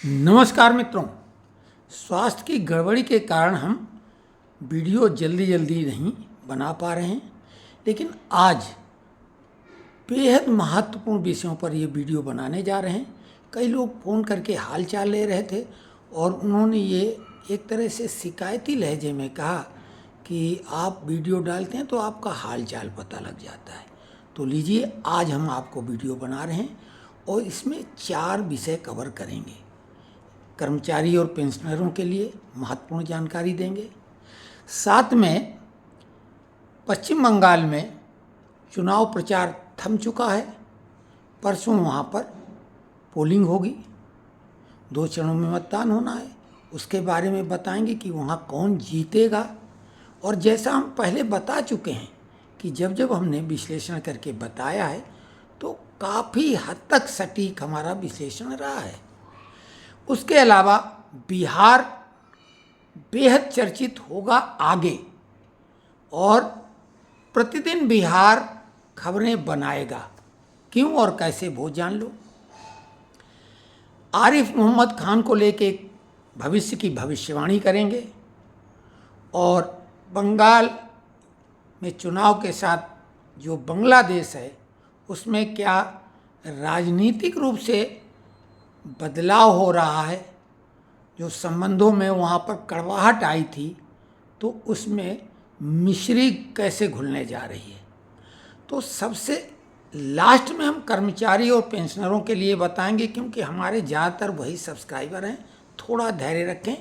नमस्कार मित्रों। स्वास्थ्य की गड़बड़ी के कारण हम वीडियो जल्दी नहीं बना पा रहे हैं, लेकिन आज बेहद महत्वपूर्ण विषयों पर ये वीडियो बनाने जा रहे हैं। कई लोग फ़ोन करके हाल चाल ले रहे थे और उन्होंने ये एक तरह से शिकायती लहजे में कहा कि आप वीडियो डालते हैं तो आपका हाल चाल पता लग जाता है। तो लीजिए, आज हम आपको वीडियो बना रहे हैं और इसमें 4 विषय कवर करेंगे। कर्मचारी और पेंशनरों के लिए महत्वपूर्ण जानकारी देंगे। साथ में पश्चिम बंगाल में चुनाव प्रचार थम चुका है। परसों वहाँ पर पोलिंग होगी, 2 चरणों में मतदान होना है। उसके बारे में बताएंगे कि वहाँ कौन जीतेगा। और जैसा हम पहले बता चुके हैं कि जब हमने विश्लेषण करके बताया है तो काफ़ी हद तक सटीक हमारा विश्लेषण रहा है। उसके अलावा बिहार बेहद चर्चित होगा आगे, और प्रतिदिन बिहार खबरें बनाएगा। क्यों और कैसे वो जान लो। आरिफ मोहम्मद खान को लेके भविष्य की भविष्यवाणी करेंगे, और बंगाल में चुनाव के साथ जो बांग्लादेश है उसमें क्या राजनीतिक रूप से बदलाव हो रहा है, जो संबंधों में वहाँ पर कड़वाहट आई थी तो उसमें मिश्री कैसे घुलने जा रही है। तो सबसे लास्ट में हम कर्मचारी और पेंशनरों के लिए बताएंगे, क्योंकि हमारे ज़्यादातर वही सब्सक्राइबर हैं। थोड़ा धैर्य रखें,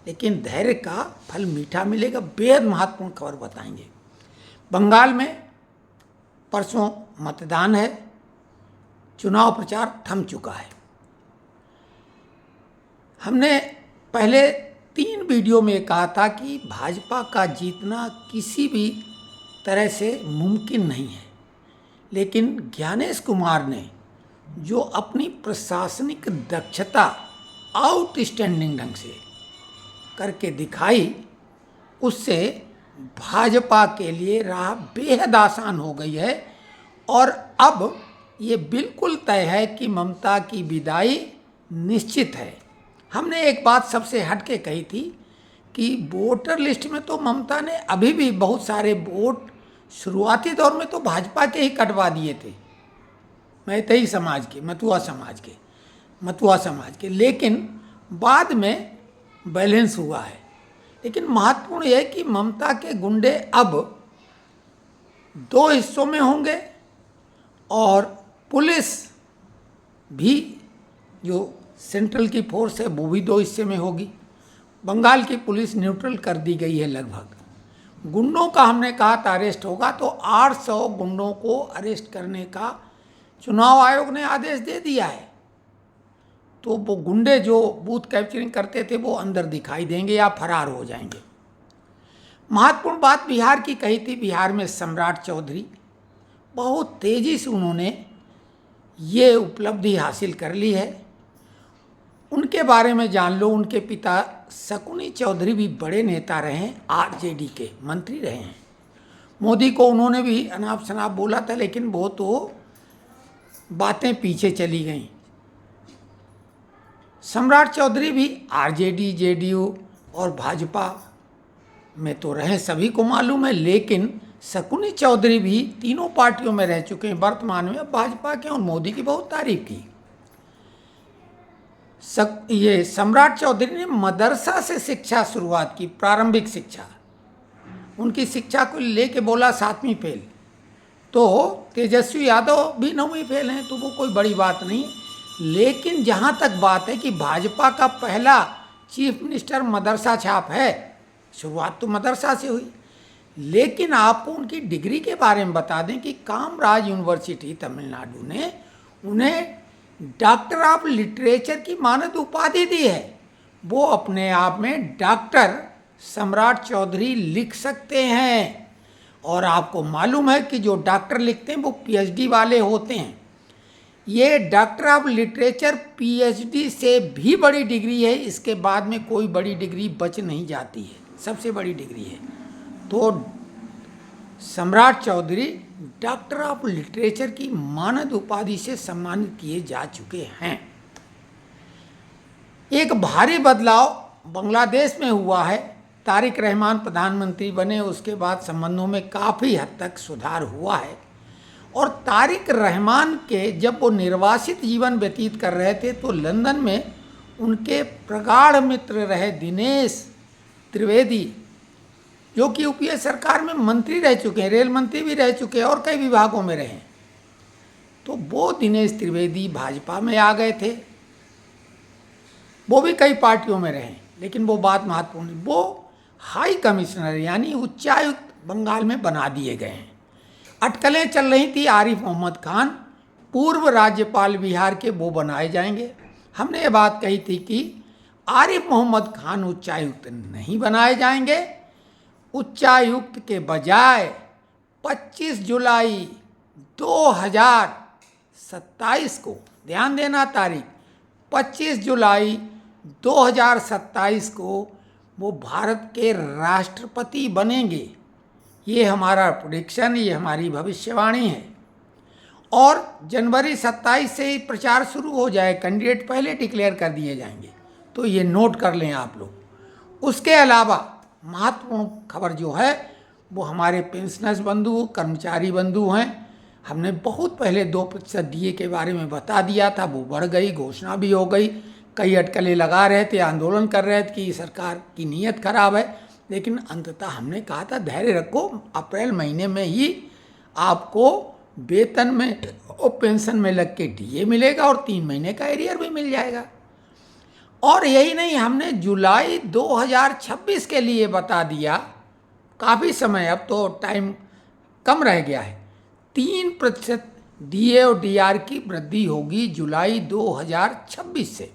लेकिन धैर्य का फल मीठा मिलेगा। बेहद महत्वपूर्ण खबर बताएंगे। बंगाल में परसों मतदान है, चुनाव प्रचार थम चुका है। हमने पहले 3 वीडियो में कहा था कि भाजपा का जीतना किसी भी तरह से मुमकिन नहीं है, लेकिन ज्ञानेश कुमार ने जो अपनी प्रशासनिक दक्षता आउटस्टैंडिंग ढंग से करके दिखाई, उससे भाजपा के लिए राह बेहद आसान हो गई है। और अब ये बिल्कुल तय है कि ममता की विदाई निश्चित है। हमने एक बात सबसे हट के कही थी कि वोटर लिस्ट में तो ममता ने अभी भी बहुत सारे वोट शुरुआती दौर में तो भाजपा के ही कटवा दिए थे, मैतेई समाज के, मतुआ समाज के, लेकिन बाद में बैलेंस हुआ है। लेकिन महत्वपूर्ण यह है कि ममता के गुंडे अब 2 हिस्सों में होंगे, और पुलिस भी जो सेंट्रल की फोर्स है वो भी 2 हिस्से में होगी। बंगाल की पुलिस न्यूट्रल कर दी गई है लगभग। गुंडों का हमने कहा था अरेस्ट होगा, तो 800 गुंडों को अरेस्ट करने का चुनाव आयोग ने आदेश दे दिया है। तो वो गुंडे जो बूथ कैप्चरिंग करते थे वो अंदर दिखाई देंगे या फरार हो जाएंगे। महत्वपूर्ण बात बिहार की कही थी। बिहार में सम्राट चौधरी बहुत तेज़ी से उन्होंने ये उपलब्धि हासिल कर ली है। उनके बारे में जान लो। उनके पिता शकुनी चौधरी भी बड़े नेता रहे हैं, आरजेडी के मंत्री रहे हैं। मोदी को उन्होंने भी अनाप शनाप बोला था, लेकिन वो तो बातें पीछे चली गईं। सम्राट चौधरी भी आरजेडी, जेडीयू और भाजपा में तो रहे, सभी को मालूम है। लेकिन शकुनी चौधरी भी तीनों पार्टियों में रह चुके हैं वर्तमान में। भाजपा के और मोदी की बहुत तारीफ की। ये सम्राट चौधरी ने मदरसा से शिक्षा शुरुआत की, प्रारंभिक शिक्षा। उनकी शिक्षा को लेके बोला 7वीं फेल। तो तेजस्वी यादव भी 9वीं फेल हैं, तो वो कोई बड़ी बात नहीं। लेकिन जहाँ तक बात है कि भाजपा का पहला चीफ मिनिस्टर मदरसा छाप है, शुरुआत तो मदरसा से हुई। लेकिन आपको उनकी डिग्री के बारे में बता दें कि कामराज यूनिवर्सिटी तमिलनाडु ने उन्हें डॉक्टर ऑफ लिटरेचर की मानद उपाधि दी है। वो अपने आप में डॉक्टर सम्राट चौधरी लिख सकते हैं। और आपको मालूम है कि जो डॉक्टर लिखते हैं वो पीएचडी वाले होते हैं। ये डॉक्टर ऑफ लिटरेचर पीएचडी से भी बड़ी डिग्री है। इसके बाद में कोई बड़ी डिग्री बच नहीं जाती है, सबसे बड़ी डिग्री है। तो सम्राट चौधरी डॉक्टर ऑफ लिटरेचर की मानद उपाधि से सम्मानित किए जा चुके हैं। एक भारी बदलाव बांग्लादेश में हुआ है। तारिक रहमान प्रधानमंत्री बने, उसके बाद संबंधों में काफ़ी हद तक सुधार हुआ है। और तारिक रहमान के जब वो निर्वासित जीवन व्यतीत कर रहे थे तो लंदन में उनके प्रगाढ़ मित्र रहे दिनेश त्रिवेदी, जो कि यूपीए सरकार में मंत्री रह चुके हैं, रेल मंत्री भी रह चुके हैं और कई विभागों में रहे। तो वो दिनेश त्रिवेदी भाजपा में आ गए थे। वो भी कई पार्टियों में रहे, लेकिन वो बात महत्वपूर्ण है, वो हाई कमिश्नर यानी उच्चायुक्त बंगाल में बना दिए गए हैं। अटकलें चल रही थी, आरिफ मोहम्मद खान पूर्व राज्यपाल बिहार के वो बनाए जाएंगे। हमने ये बात कही थी कि आरिफ मोहम्मद खान उच्चायुक्त नहीं बनाए जाएंगे। उच्चायुक्त के बजाय 25 जुलाई 2027 को, ध्यान देना तारीख, 25 जुलाई 2027 को वो भारत के राष्ट्रपति बनेंगे। ये हमारा प्रेडिक्शन, ये हमारी भविष्यवाणी है। और जनवरी 27 से ही प्रचार शुरू हो जाए, कैंडिडेट पहले डिक्लेयर कर दिए जाएंगे, तो ये नोट कर लें आप लोग। उसके अलावा महत्वपूर्ण खबर जो है वो हमारे पेंशनर्स बंधु, कर्मचारी बंधु हैं। हमने बहुत पहले 2% डीए के बारे में बता दिया था, वो बढ़ गई, घोषणा भी हो गई। कई अटकलें लगा रहे थे, आंदोलन कर रहे थे कि सरकार की नीयत खराब है, लेकिन अंततः हमने कहा था धैर्य रखो, अप्रैल महीने में ही आपको वेतन में और पेंशन में लग के डीए मिलेगा और 3 महीने का एरियर भी मिल जाएगा। और यही नहीं, हमने जुलाई 2026 के लिए बता दिया, काफ़ी समय, अब तो टाइम कम रह गया है, 3% डीए और डीआर की वृद्धि होगी जुलाई 2026 से।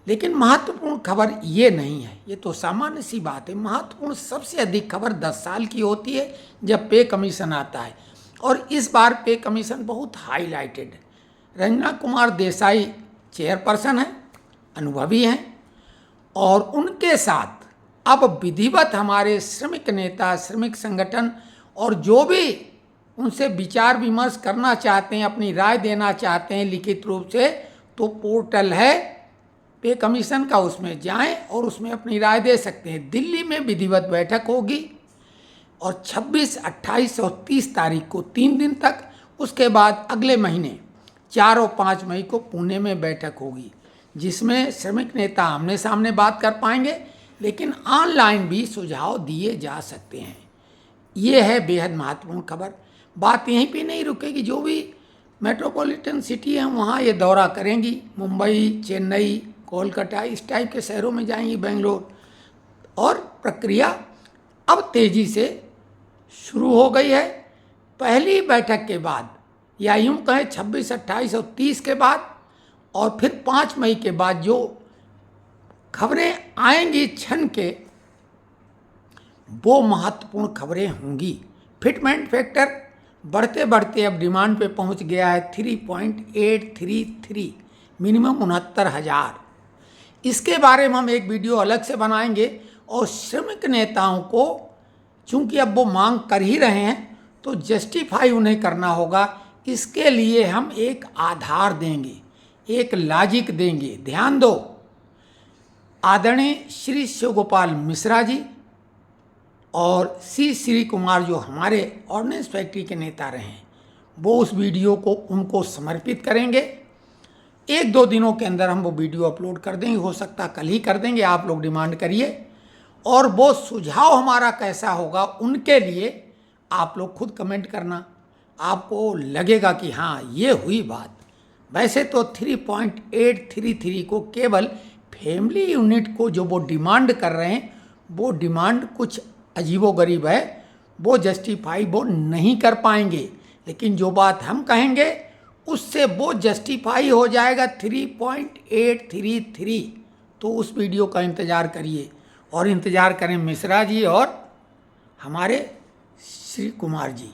लेकिन महत्वपूर्ण खबर ये नहीं है, ये तो सामान्य सी बात है। महत्वपूर्ण सबसे अधिक खबर 10 साल की होती है जब पे कमीशन आता है, और इस बार पे कमीशन बहुत हाईलाइटेड है। रंजना कुमार देसाई चेयरपर्सन हैं, अनुभवी हैं, और उनके साथ अब विधिवत हमारे श्रमिक नेता, श्रमिक संगठन और जो भी उनसे विचार विमर्श करना चाहते हैं, अपनी राय देना चाहते हैं लिखित रूप से, तो पोर्टल है पे कमीशन का, उसमें जाएं और उसमें अपनी राय दे सकते हैं। दिल्ली में विधिवत बैठक होगी और 26, 28 और 30 तारीख को 3 दिन तक, उसके बाद अगले महीने 4 और 5 मई को पुणे में बैठक होगी, जिसमें श्रमिक नेता आमने सामने बात कर पाएंगे, लेकिन ऑनलाइन भी सुझाव दिए जा सकते हैं। ये है बेहद महत्वपूर्ण खबर। बात यहीं पे नहीं रुकेगी, जो भी मेट्रोपॉलिटन सिटी हैं वहाँ ये दौरा करेंगी, मुंबई, चेन्नई, कोलकाता, इस टाइप के शहरों में जाएंगी, बेंगलोर, और प्रक्रिया अब तेज़ी से शुरू हो गई है। पहली बैठक के बाद, या यूँ कहें 26, 28 और 30 के बाद, और फिर 5 मई के बाद जो खबरें आएंगी क्षण के, वो महत्वपूर्ण खबरें होंगी। फिटमेंट फैक्टर बढ़ते बढ़ते अब डिमांड पे पहुंच गया है 3.833, मिनिमम 69,000। इसके बारे में हम एक वीडियो अलग से बनाएंगे। और श्रमिक नेताओं को चूंकि अब वो मांग कर ही रहे हैं, तो जस्टिफाई उन्हें करना होगा। इसके लिए हम एक आधार देंगे, एक लॉजिक देंगे। ध्यान दो, आदरणीय श्री शिवगोपाल मिश्रा जी और श्री कुमार जो हमारे ऑर्डिनेंस फैक्ट्री के नेता रहे हैं, वो उस वीडियो को उनको समर्पित करेंगे। 1-2 दिनों के अंदर हम वो वीडियो अपलोड कर देंगे, हो सकता कल ही कर देंगे, आप लोग डिमांड करिए। और वो सुझाव हमारा कैसा होगा, उनके लिए आप लोग खुद कमेंट करना। आपको लगेगा कि हाँ ये हुई बात। वैसे तो 3.833 को केवल फैमिली यूनिट को जो वो डिमांड कर रहे हैं, वो डिमांड कुछ अजीबोगरीब है, वो जस्टिफाई वो नहीं कर पाएंगे। लेकिन जो बात हम कहेंगे उससे वो जस्टिफाई हो जाएगा 3.833। तो उस वीडियो का इंतज़ार करिए, और इंतज़ार करें मिश्रा जी और हमारे श्री कुमार जी।